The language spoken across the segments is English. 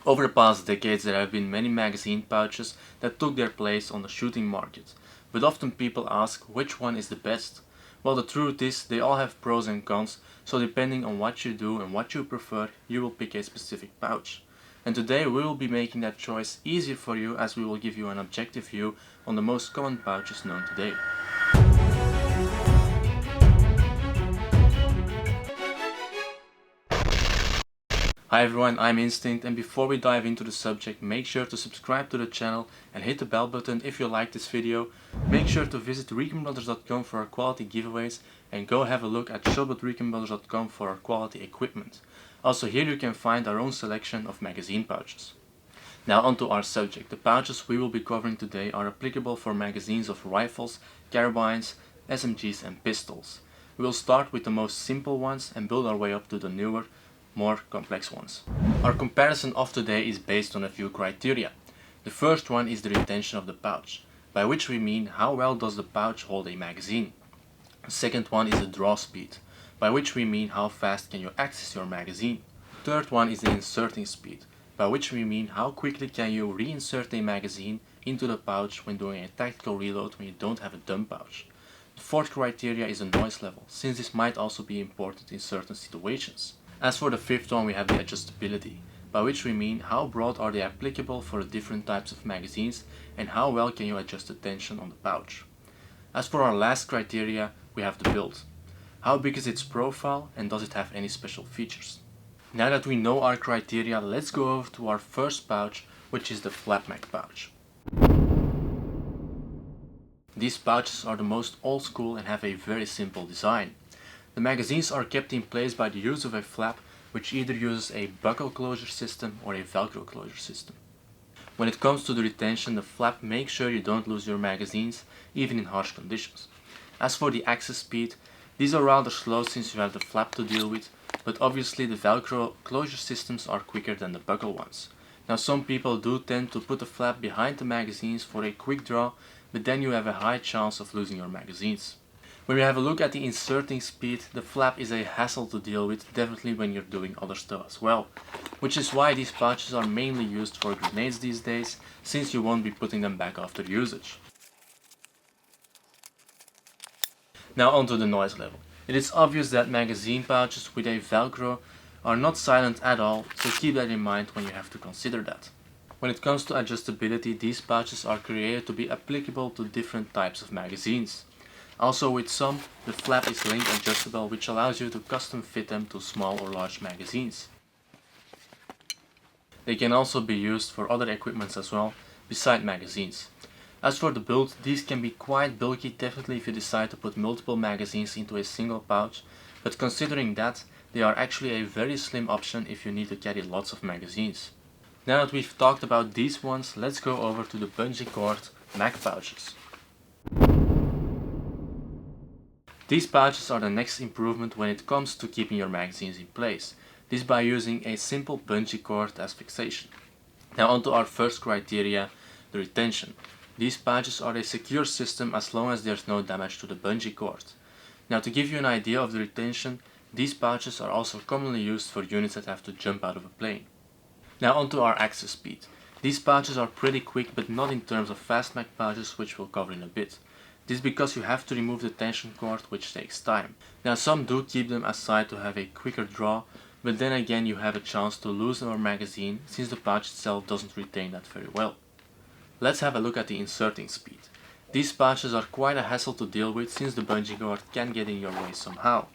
Over the past decades there have been many magazine pouches that took their place on the shooting market, but often people ask which one is the best. Well, the truth is they all have pros and cons, so depending on what you do and what you prefer, you will pick a specific pouch. And today we will be making that choice easier for you, as we will give you an objective view on the most common pouches known today. Hi everyone, I'm Instinct, and before we dive into the subject, make sure to subscribe to the channel and hit the bell button if you like this video. Make sure to visit ReconBrothers.com for our quality giveaways, and go have a look at shop.ReconBrothers.com for our quality equipment. Also, here you can find our own selection of magazine pouches. Now onto our subject. The pouches we will be covering today are applicable for magazines of rifles, carbines, SMGs and pistols. We will start with the most simple ones and build our way up to the newer, more complex ones. Our comparison of today is based on a few criteria. The first one is the retention of the pouch, by which we mean how well does the pouch hold a magazine. The second one is the draw speed, by which we mean how fast can you access your magazine. The third one is the inserting speed, by which we mean how quickly can you reinsert a magazine into the pouch when doing a tactical reload when you don't have a dump pouch. The fourth criteria is the noise level, since this might also be important in certain situations. As for the fifth one, we have the adjustability, by which we mean how broad are they applicable for the different types of magazines and how well can you adjust the tension on the pouch. As for our last criteria, we have the build. How big is its profile and does it have any special features? Now that we know our criteria, let's go over to our first pouch, which is the flap mag pouch. These pouches are the most old school and have a very simple design. The magazines are kept in place by the use of a flap, which either uses a buckle closure system or a velcro closure system. When it comes to the retention, the flap makes sure you don't lose your magazines, even in harsh conditions. As for the access speed, these are rather slow since you have the flap to deal with, but obviously the velcro closure systems are quicker than the buckle ones. Now some people do tend to put the flap behind the magazines for a quick draw, but then you have a high chance of losing your magazines. When we have a look at the inserting speed, the flap is a hassle to deal with, definitely when you're doing other stuff as well. Which is why these pouches are mainly used for grenades these days, since you won't be putting them back after usage. Now onto the noise level. It is obvious that magazine pouches with a velcro are not silent at all, so keep that in mind when you have to consider that. When it comes to adjustability, these pouches are created to be applicable to different types of magazines. Also, with some, the flap is link adjustable, which allows you to custom fit them to small or large magazines. They can also be used for other equipments as well, beside magazines. As for the build, these can be quite bulky, definitely if you decide to put multiple magazines into a single pouch, but considering that, they are actually a very slim option if you need to carry lots of magazines. Now that we've talked about these ones, let's go over to the bungee cord mag pouches. These pouches are the next improvement when it comes to keeping your magazines in place. This by using a simple bungee cord as fixation. Now onto our first criteria, the retention. These pouches are a secure system as long as there's no damage to the bungee cord. Now to give you an idea of the retention, these pouches are also commonly used for units that have to jump out of a plane. Now onto our access speed. These pouches are pretty quick, but not in terms of fast mag pouches, which we'll cover in a bit. This is because you have to remove the tension cord, which takes time. Now some do keep them aside to have a quicker draw, but then again you have a chance to lose your magazine since the pouch itself doesn't retain that very well. Let's have a look at the inserting speed. These pouches are quite a hassle to deal with since the bungee cord can get in your way somehow.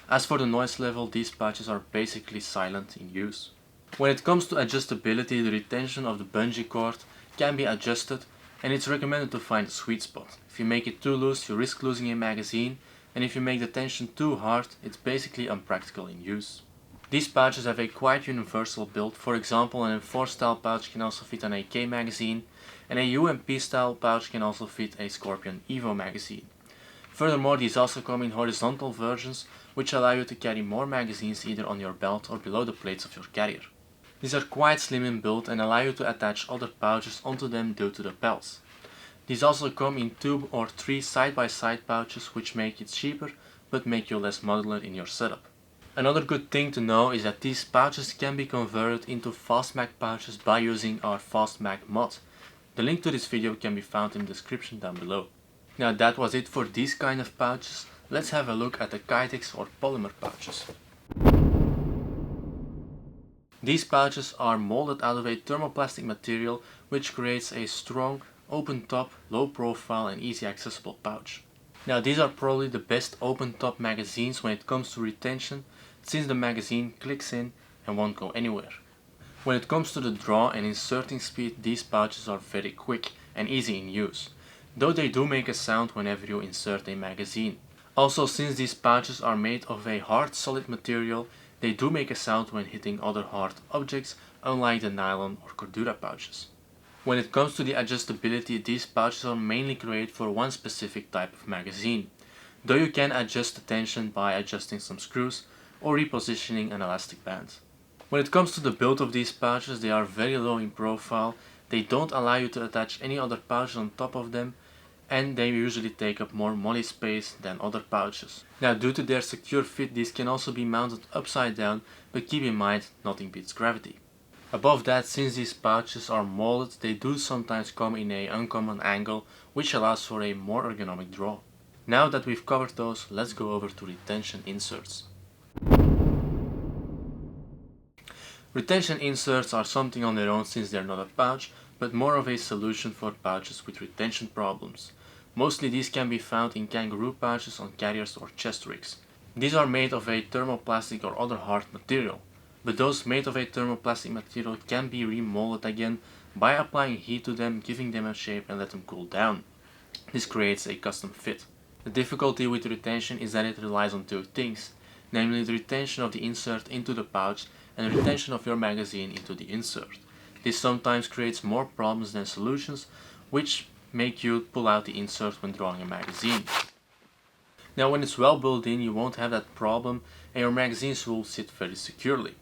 As for the noise level, these pouches are basically silent in use. When it comes to adjustability, the retention of the bungee cord can be adjusted, and it's recommended to find a sweet spot. If you make it too loose, you risk losing a magazine, and if you make the tension too hard, it's basically unpractical in use. These pouches have a quite universal build. For example, an M4 style pouch can also fit an AK magazine, and a UMP style pouch can also fit a Scorpion Evo magazine. Furthermore, these also come in horizontal versions, which allow you to carry more magazines either on your belt or below the plates of your carrier. These are quite slim in build and allow you to attach other pouches onto them due to the belts. These also come in 2 or 3 side-by-side pouches, which make it cheaper but make you less modular in your setup. Another good thing to know is that these pouches can be converted into FastMag pouches by using our FastMag mod. The link to this video can be found in the description down below. Now that was it for these kind of pouches. Let's have a look at the Kydex or polymer pouches. These pouches are molded out of a thermoplastic material which creates a strong, open top, low profile and easy accessible pouch. Now these are probably the best open top magazines when it comes to retention, since the magazine clicks in and won't go anywhere. When it comes to the draw and inserting speed, these pouches are very quick and easy in use, though they do make a sound whenever you insert a magazine. Also, since these pouches are made of a hard solid material, they do make a sound when hitting other hard objects, unlike the nylon or cordura pouches. When it comes to the adjustability, these pouches are mainly created for one specific type of magazine, though you can adjust the tension by adjusting some screws or repositioning an elastic band. When it comes to the build of these pouches, they are very low in profile, they don't allow you to attach any other pouches on top of them, and they usually take up more MOLLE space than other pouches. Now due to their secure fit, these can also be mounted upside down, but keep in mind, nothing beats gravity. Above that, since these pouches are molded, they do sometimes come in an uncommon angle, which allows for a more ergonomic draw. Now that we've covered those, let's go over to retention inserts. Retention inserts are something on their own since they're not a pouch, but more of a solution for pouches with retention problems. Mostly these can be found in kangaroo pouches on carriers or chest rigs. These are made of a thermoplastic or other hard material, but those made of a thermoplastic material can be remolded again by applying heat to them, giving them a shape and let them cool down. This creates a custom fit. The difficulty with retention is that it relies on two things, namely the retention of the insert into the pouch and the retention of your magazine into the insert. This sometimes creates more problems than solutions, which make you pull out the insert when drawing a magazine. Now when it's well built in, you won't have that problem and your magazines will sit very securely.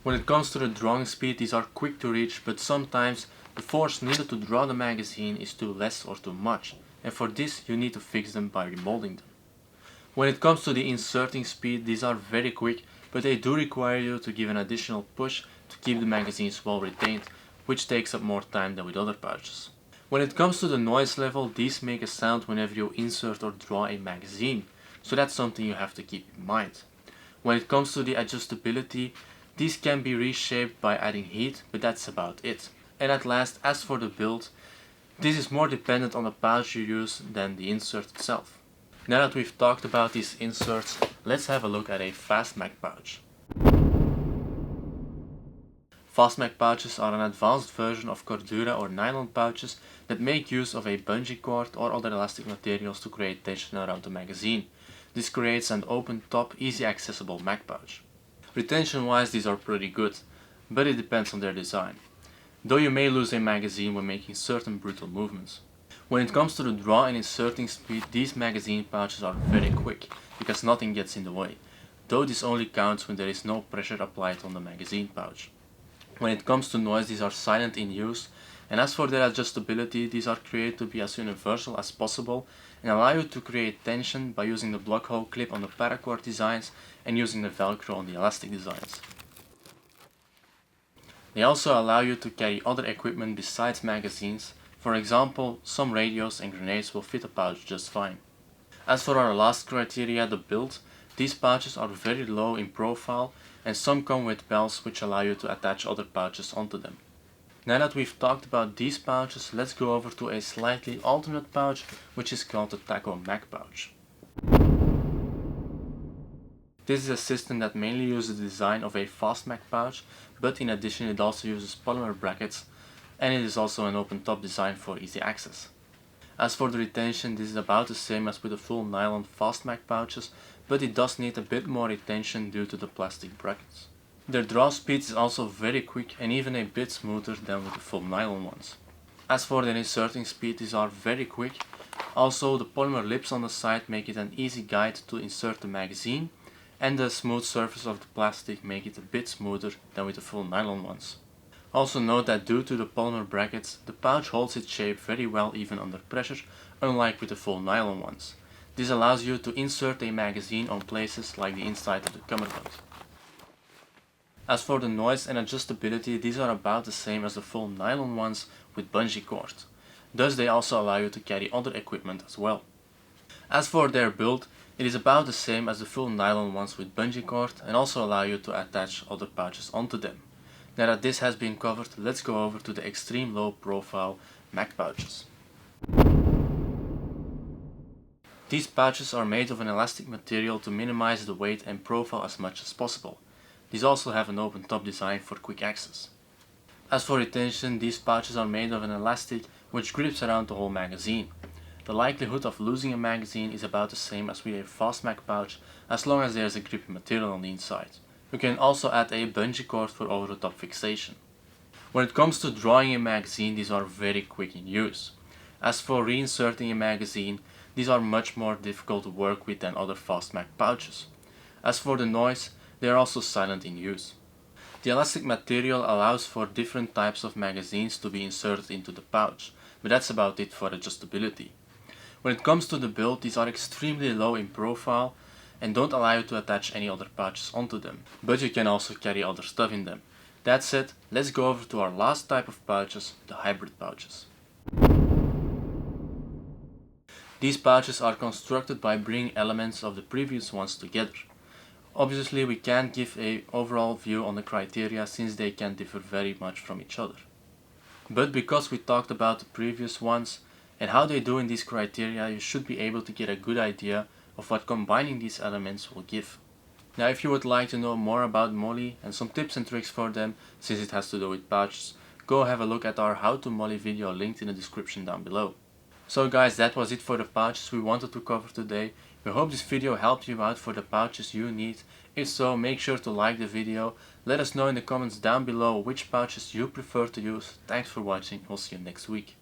When it comes to the drawing speed, these are quick to reach, but sometimes the force needed to draw the magazine is too less or too much, and for this you need to fix them by remolding them. When it comes to the inserting speed, these are very quick, but they do require you to give an additional push to keep the magazines well retained, which takes up more time than with other pouches. When it comes to the noise level, these make a sound whenever you insert or draw a magazine, so that's something you have to keep in mind. When it comes to the adjustability, these can be reshaped by adding heat, but that's about it. And at last, as for the build, this is more dependent on the pouch you use than the insert itself. Now that we've talked about these inserts, let's have a look at a FastMag pouch. FastMag pouches are an advanced version of cordura or nylon pouches that make use of a bungee cord or other elastic materials to create tension around the magazine. This creates an open top, easy accessible mag pouch. Retention wise, these are pretty good, but it depends on their design, though you may lose a magazine when making certain brutal movements. When it comes to the draw and inserting speed, these magazine pouches are very quick, because nothing gets in the way, though this only counts when there is no pressure applied on the magazine pouch. When it comes to noise, these are silent in use, and as for their adjustability, these are created to be as universal as possible and allow you to create tension by using the block hole clip on the paracord designs and using the velcro on the elastic designs. They also allow you to carry other equipment besides magazines. For example, some radios and grenades will fit a pouch just fine. As for our last criteria, the build, these pouches are very low in profile and some come with belts which allow you to attach other pouches onto them. Now that we've talked about these pouches, let's go over to a slightly alternate pouch which is called the Taco Mag pouch. This is a system that mainly uses the design of a FastMag pouch, but in addition it also uses polymer brackets, and it is also an open top design for easy access. As for the retention, this is about the same as with the full nylon FastMag pouches, but it does need a bit more retention due to the plastic brackets. Their draw speed is also very quick and even a bit smoother than with the full nylon ones. As for their inserting speed, these are very quick. Also, the polymer lips on the side make it an easy guide to insert the magazine, and the smooth surface of the plastic make it a bit smoother than with the full nylon ones. Also note that due to the polymer brackets, the pouch holds its shape very well even under pressure, unlike with the full nylon ones. This allows you to insert a magazine on places like the inside of the cummerbund. As for the noise and adjustability, these are about the same as the full nylon ones with bungee cord. Thus they also allow you to carry other equipment as well. As for their build, it is about the same as the full nylon ones with bungee cord and also allow you to attach other pouches onto them. Now that this has been covered, let's go over to the extreme low profile mag pouches. These pouches are made of an elastic material to minimize the weight and profile as much as possible. These also have an open top design for quick access. As for retention, these pouches are made of an elastic which grips around the whole magazine. The likelihood of losing a magazine is about the same as with a fast mag pouch as long as there is a grippy material on the inside. You can also add a bungee cord for over the top fixation. When it comes to drawing a magazine, these are very quick in use. As for reinserting a magazine, these are much more difficult to work with than other fast mag pouches. As for the noise, they are also silent in use. The elastic material allows for different types of magazines to be inserted into the pouch, but that's about it for adjustability. When it comes to the build, these are extremely low in profile and don't allow you to attach any other pouches onto them, but you can also carry other stuff in them. That said, let's go over to our last type of pouches, the hybrid pouches. These pouches are constructed by bringing elements of the previous ones together. Obviously we can't give an overall view on the criteria since they can differ very much from each other. But because we talked about the previous ones and how they do in these criteria, you should be able to get a good idea of what combining these elements will give. Now if you would like to know more about Molly and some tips and tricks for them, since it has to do with pouches, go have a look at our How to Molly video linked in the description down below. So guys, that was it for the pouches we wanted to cover today. We hope this video helped you out for the pouches you need. If so, make sure to like the video. Let us know in the comments down below which pouches you prefer to use. Thanks for watching, we'll see you next week.